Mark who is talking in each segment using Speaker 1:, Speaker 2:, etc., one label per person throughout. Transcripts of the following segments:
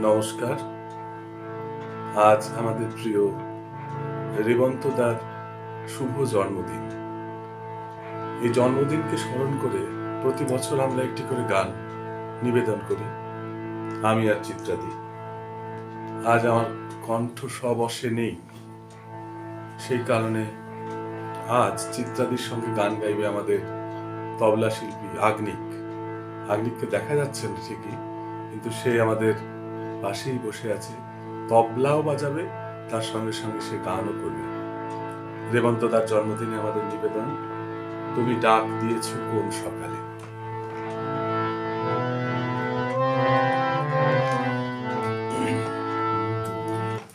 Speaker 1: নমস্কার। আজ আমাদের প্রিয় রেবন্তদার শুভ জন্মদিন। এই জন্মদিনকে স্মরণ করে প্রতি বছর আমরা একটি করে গান নিবেদন করি, আমি আর চিত্রাদি। আজ আমার কণ্ঠ সবশে নেই, সেই কারণে আজ চিত্রাদির সঙ্গে গান গাইবে আমাদের তবলা শিল্পী আগনিক। আগনিককে দেখা যাচ্ছে না ঠিকই, কিন্তু সে আমাদের পাশেই বসে আছে, তবলাও বাজাবে, তার সঙ্গে সঙ্গে সে গানও করবে। রেবন্তদার জন্মদিনে আমাদের নিবেদন, তুমি ডাক দিয়েছ কোন সকালে।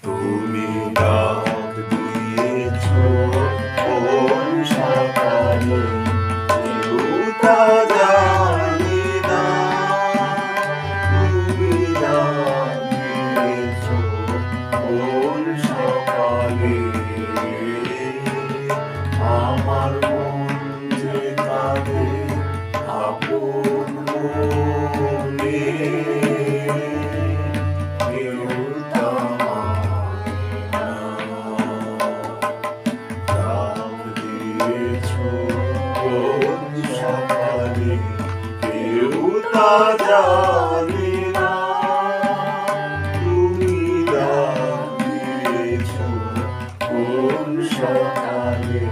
Speaker 2: তুমি ডাক দিয়েছ কোন সকালে, কেউ তা জানি না। তুমি ডাক দিয়েছ কোন সকালে, আমার মন যে কাঁদে আপন মনে। জানি না তুমি ডাক দিয়েছ কোন সকালে।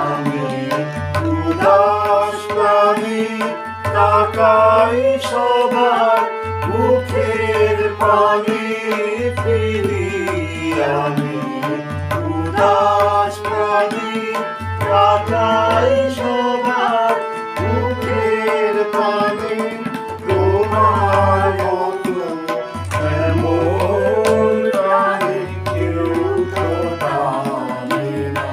Speaker 2: আমি উদাস প্রাণী, তাকাই সবার মুখের পানে। ফিরি আমি উদাস প্রাণী, তাকাই সবার মুখের পানে। তোমার মতো এমন প্রাণী কেউ তো জানে না।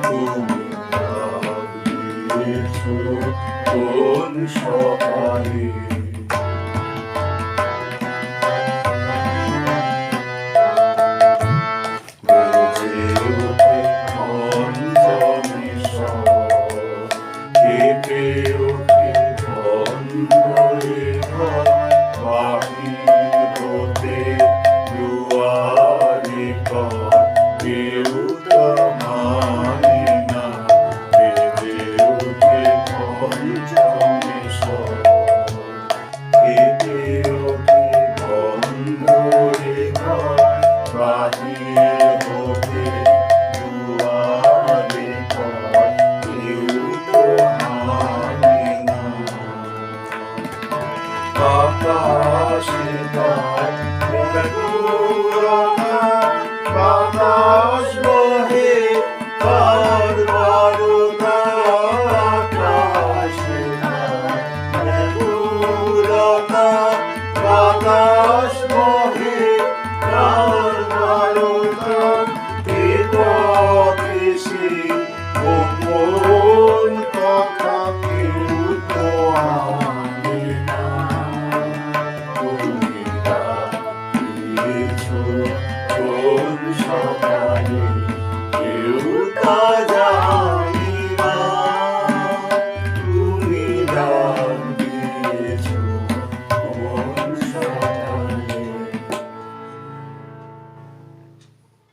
Speaker 2: তুমি ডাক দিয়েছ কোন সকালে, কেঁপে ওঠে বন্ধরে ঘর, বাহির হতে দুয়ারে পর। কেউ তো মানে না, বেঁধে ওঠে পঞ্চমেশ্বর। কেঁপে ওঠে বন্ধরে ঘর, বাহির হতে দুয়ারে পর। কেউ তো মানে না, বাতাসে গায় বেদুরতা। বাতাস বহে তার বারতা, আকাশে গায় বেদুরতা। বাতাস বহে তার বারতা, এ পথে সে গোপন কথা কেউ তো আনে না। তুমি ডাক দিয়েছ কোন সকালে, কেউ তা জানে